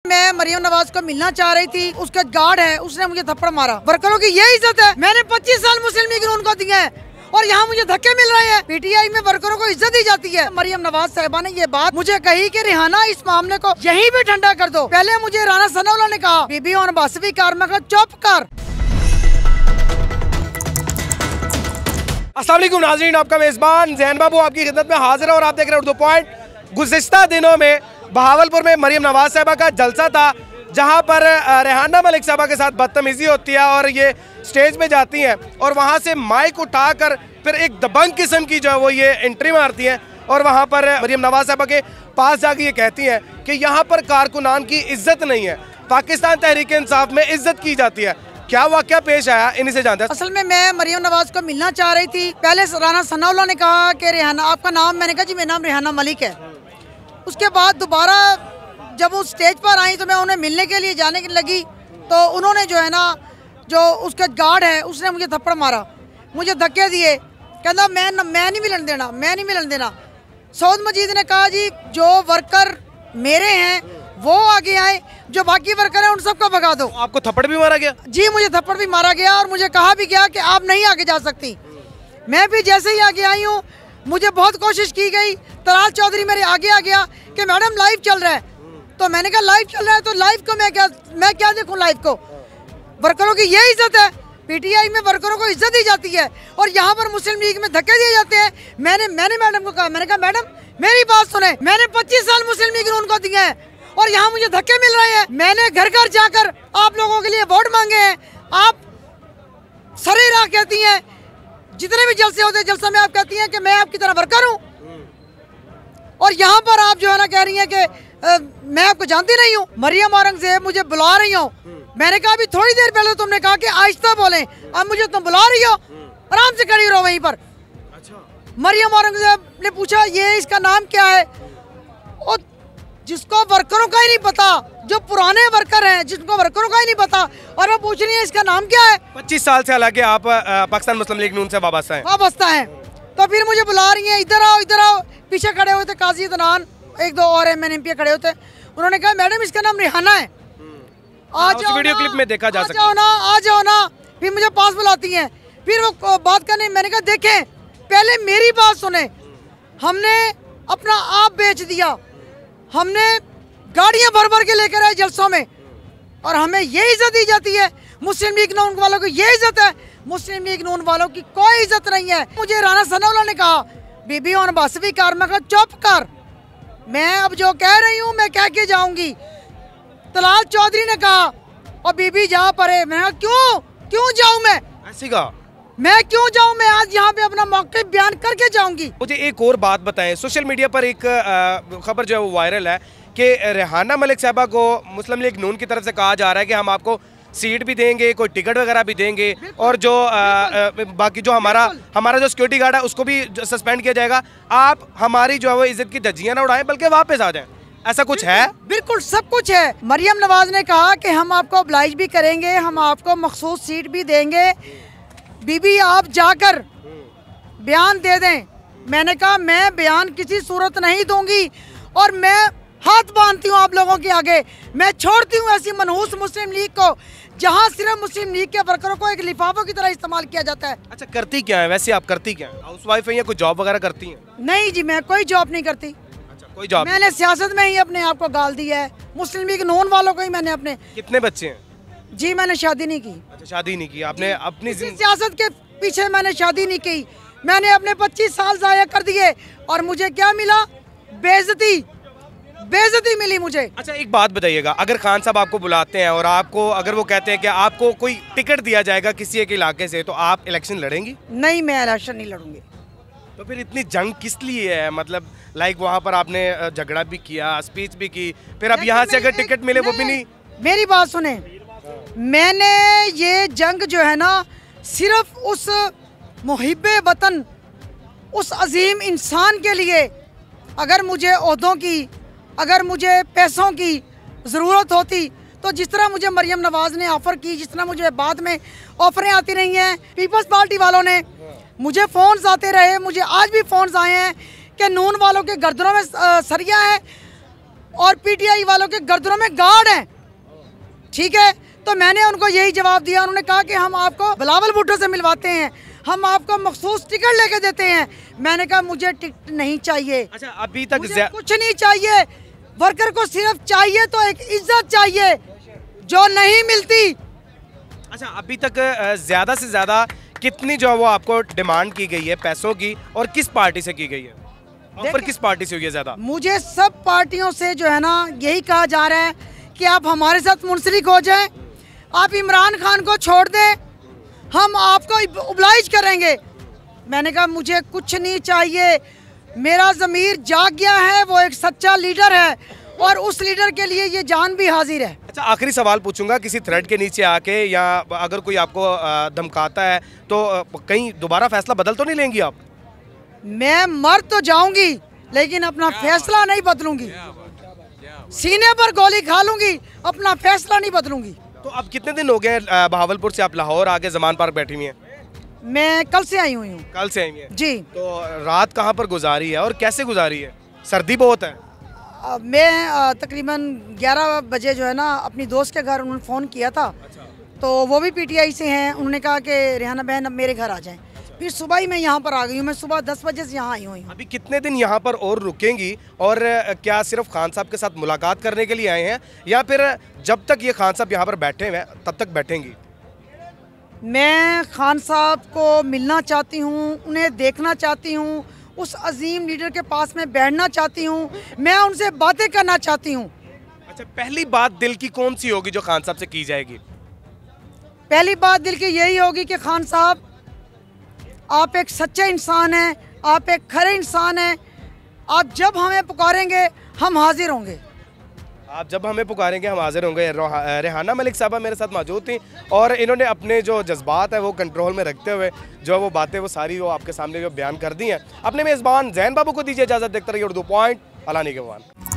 मैं मरियम नवाज को मिलना चाह रही थी, उसका गार्ड है उसने मुझे थप्पड़ मारा। वर्करों की ये इज्जत है। मैंने 25 साल मुस्लिम लीग उनको दिए हैं और यहाँ मुझे धक्के मिल रहे हैं। पीटीआई में वर्करों को इज्जत दी जाती है। मरियम नवाज साहिबा ने ये बात मुझे कही कि रिहाना इस मामले को यहीं भी ठंडा कर दो। पहले मुझे राना सनाउल्लाह ने कहा बीबी और बासवी कार में कहा चुप कर। अस्सलाम वालेकुम नाज़रीन, आपका मेज़बान ज़ैन बाबू आपकी खिदमत में हाजिर है और आप देख रहे हैं उर्दू पॉइंट। गुज़िश्ता दिनों में बहावलपुर में मरियम नवाज साहिबा का जलसा था, जहां पर रेहाना मलिक साहिबा के साथ बदतमीज़ी होती है और ये स्टेज पे जाती हैं और वहां से माइक उठाकर फिर एक दबंग किस्म की जो है वो ये एंट्री मारती हैं और वहां पर मरियम नवाज साहिबा के पास जाके ये कहती हैं कि यहाँ पर कारकुनान की इज्जत नहीं है, पाकिस्तान तहरीक इंसाफ में इज्जत की जाती है। क्या वाकया पेश आया, इन्हीं से जानते हैं। असल में मैं मरियम नवाज को मिलना चाह रही थी। पहले राना सनाउल्लाह ने कहा कि रेहाना आपका नाम, मैंने कहा जी मेरा नाम रेहाना मलिक है। उसके बाद दोबारा जब वो स्टेज पर आई तो मैं उन्हें मिलने के लिए जाने लगी तो उन्होंने जो है ना, जो उसका गार्ड है उसने मुझे थप्पड़ मारा, मुझे धक्के दिए, कहता मैं नहीं मिलन देना, मैं नहीं मिलन देना। सऊद मजीद ने कहा जी जो वर्कर मेरे हैं वो आगे आए, जो बाकी वर्कर हैं उन सबको भगा दो। आपको थप्पड़ भी मारा गया? जी मुझे थप्पड़ भी मारा गया और मुझे कहा भी गया कि आप नहीं आगे जा सकती। मैं भी जैसे ही आगे आई हूँ, मुझे बहुत कोशिश की गई। तलाल चौधरी मेरे आगे आ गया कि मैडम लाइव चल रहा है, तो मैंने कहा लाइव चल रहा है तो लाइव को मैं क्या देखूं लाइव को। वर्करों की ये इज्जत है। पीटीआई में वर्करों को इज्जत दी जाती है और यहाँ पर मुस्लिम लीग में धक्के दिए जाते हैं। मैंने मैडम को कहा, मैंने कहा मैडम मेरी बात सुने, मैंने 25 साल मुस्लिम लीग उनको दिए हैं और यहाँ मुझे धक्के मिल रहे हैं। मैंने घर घर जाकर आप लोगों के लिए वोट मांगे हैं। आप सरे राह कहती हैं, जितने भी जलसे होते हैं जलसा में आप कहती हैं कि मैं आपकी तरह वर्कर हूँ और यहाँ पर आप जो है ना कह रही हैं कि मैं आपको जानती नहीं हूँ। मरियम औरंगजेब मुझे बुला रही हो, मैंने कहा अभी थोड़ी देर पहले तुमने कहा कि आहिस्ता बोलें, अब मुझे तुम बुला रही हो, आराम से खड़ी रहो वहीं पर। अच्छा। मरियम औरंगजेब ने पूछा ये इसका नाम क्या है, और जिसको वर्करों का ही नहीं पता, जो पुराने वर्कर हैं जिनको वर्करों का ही नहीं पता, और वो पूछ रही है इसका नाम क्या है। 25 साल से हालांकि आप पाकिस्तान मुस्लिम लीग नून से वाबस्ता हैं। तो फिर मुझे बुला रही है इधर आओ इधर आओ। पीछे खड़े हुए थे काजी दनान, एक दो और MNMP खड़े होते, उन्होंने कहा मैडम इसका नाम रेहाना है, आ जाओ। वीडियो क्लिप में देखा जा सकता है। आ जाओ ना। फिर मुझे पास बुलाती हैं, फिर वो बात करने, मैंने कहा देखें पहले मेरी बात सुने, हमने अपना आप बेच दिया, हमने गाड़ियां भर भर के लेकर आए जलसों में और हमें ये इज्जत दी जाती है। मुस्लिम लीग नून वालों को ये इज्जत है, मुस्लिम लीग नून वालों की कोई इज्जत नहीं है। मुझे राना सनाउल्लाह ने कहा बीबी और बासवी कार में कहा चुप कर, मैं अब जो कह रही हूँ मैं कह के जाऊंगी। तलाल चौधरी ने कहा और बीबी जा परे। मैं क्यों जाऊं, मैं ऐसी कहा मैं क्यों जाऊं, मैं आज यहाँ पे अपना मौके बयान करके जाऊंगी। मुझे एक और बात बताएं, सोशल मीडिया पर एक खबर जो है वो वायरल है कि रेहाना मलिक साहिबा को मुस्लिम लीग नून की तरफ से कहा जा रहा है कि हम आपको सीट भी देंगे, कोई टिकट वगैरह भी देंगे और जो बाकी जो हमारा जो सिक्योरिटी गार्ड है उसको भी सस्पेंड किया जाएगा। आप हमारी जो है वो इज्जत की धज्जियां ना उड़ाएं बल्कि वापस आ जाएं, ऐसा कुछ है? बिल्कुल सब कुछ है। मरियम नवाज ने कहा कि हम आपको ऑब्लाइज भी करेंगे, हम आपको मखसूस सीट भी देंगे, बीबी आप जाकर बयान दे दें। मैंने कहा मैं बयान किसी सूरत नहीं दूंगी और मैं हाथ बांधती हूँ आप लोगों के आगे। मैं छोड़ती हूँ ऐसी मनहूस मुस्लिम लीग को जहाँ सिर्फ मुस्लिम लीग के वर्करों को एक लिफाफों की तरह इस्तेमाल किया जाता है। अच्छा, करती क्या है वैसे आप? करती क्या है? हाउसवाइफ है या कोई जॉब वगैरह करती हैं? नहीं जी, मैं कोई जॉब नहीं करती। अच्छा, कोई जॉब? मैंने सियासत में ही अपने आप को गाल दिया है। मुस्लिम लीग नून वालों को ही मैंने अपने। कितने बच्चे हैं? जी मैंने शादी नहीं की। अच्छा, शादी नहीं की आपने? अपनी सियासत के पीछे मैंने शादी नहीं की। मैंने अपने 25 साल जाया कर दिए और मुझे क्या मिला? बेइज्जती मिली मुझे। अच्छा एक बात बताइएगा, अगर खान साहब आपको बुलाते हैं और आपको अगर वो कहते हैं कि आपको कोई टिकट दिया जाएगा किसी एक इलाके से, तो आप इलेक्शन लड़ेंगी? नहीं, मैं इलेक्शन नहीं लड़ूंगी। तो फिर इतनी जंग किस लिए है? मतलब वहाँ पर आपने झगड़ा भी किया, स्पीच भी की, फिर अब यहाँ से अगर टिकट मिले वो भी नहीं। मेरी बात सुने, मैंने ये जंग जो है ना सिर्फ उस मुहिब्बे वतन, उस अजीम इंसान के लिए, अगर मुझे ओहदों की, अगर मुझे पैसों की ज़रूरत होती तो जिस तरह मुझे मरियम नवाज ने ऑफ़र की, जिस तरह मुझे बाद में ऑफरें आती रही हैं, पीपल्स पार्टी वालों ने मुझे फ़ोन्स आते रहे, मुझे आज भी फ़ोन्स आए हैं कि नून वालों के गर्दनों में सरिया है और पीटीआई वालों के गर्दनों में गार्ड हैं, ठीक है। तो मैंने उनको यही जवाब दिया। उन्होंने कहा कि हम आपको बिलावल भुट्टो से मिलवाते हैं, हम आपको मखसूस टिकट लेके देते हैं। मैंने कहा मुझे टिकट नहीं चाहिए। अच्छा, अभी तक मुझे कुछ नहीं चाहिए। वर्कर को सिर्फ चाहिए तो एक इज्जत चाहिए जो नहीं मिलती। अच्छा, अभी तक ज्यादा से ज्यादा कितनी जो है वो आपको डिमांड की गई है पैसों की, और किस पार्टी से की गई है? ऑफर किस पार्टी से हुई है ज्यादा? मुझे सब पार्टियों से जो है ना यही कहा जा रहा है कि आप हमारे साथ मुंसलिक हो जाएं, आप इमरान खान को छोड़ दें, हम आपको ओब्लाइज करेंगे। मैंने कहा मुझे कुछ नहीं चाहिए, मेरा ज़मीर जाग गया है, वो एक सच्चा लीडर है और उस लीडर के लिए ये जान भी हाजिर है। अच्छा, आखिरी सवाल पूछूंगा, किसी थ्रेड के नीचे आके या अगर कोई आपको धमकाता है तो कहीं दोबारा फैसला बदल तो नहीं लेंगी आप? मैं मर तो जाऊंगी लेकिन अपना फैसला नहीं बदलूंगी। सीने पर गोली खा लूंगी, अपना फैसला नहीं बदलूंगी। तो अब कितने दिन हो गए बहावलपुर से आप लाहौर आके जमान पार्क बैठी हुई हैं? मैं कल से आई हुई हूँ। कल से आई हैं जी। तो रात कहाँ पर गुजारी है और कैसे गुजारी है? सर्दी बहुत है। मैं तकरीबन 11 बजे जो है ना अपनी दोस्त के घर उन्होंने फ़ोन किया था। अच्छा। तो वो भी पीटीआई से हैं। उन्होंने कहा कि रेहाना बहन अब मेरे घर आ जाएं। फिर सुबह ही मैं यहाँ पर आ गई हूँ। मैं सुबह 10 बजे से यहाँ आई हुई हूँ। अभी कितने दिन यहाँ पर और रुकेंगी, और क्या सिर्फ खान साहब के साथ मुलाकात करने के लिए आए हैं, या फिर जब तक ये खान साहब यहाँ पर बैठे हुए हैं तब तक बैठेंगी? मैं खान साहब को मिलना चाहती हूँ, उन्हें देखना चाहती हूँ, उस अजीम लीडर के पास में बैठना चाहती हूँ, मैं उनसे बातें करना चाहती हूँ। अच्छा, पहली बात दिल की कौन सी होगी जो खान साहब से की जाएगी? पहली बात दिल की यही होगी कि खान साहब आप एक सच्चे इंसान हैं, आप एक खरे इंसान हैं। आप जब हमें पुकारेंगे हम हाजिर होंगे। आप जब हमें पुकारेंगे हम हाजिर होंगे। रेहाना मलिक साहबा मेरे साथ मौजूद थी और इन्होंने अपने जो जज्बात है वो कंट्रोल में रखते हुए जो वो बातें वो सारी वो आपके सामने जो बयान कर दी हैं। अपने मेज़बान जैन बाबू को दीजिए इजाज़त। देखते रहिए उर्दू पॉइंट। अलानी के वान।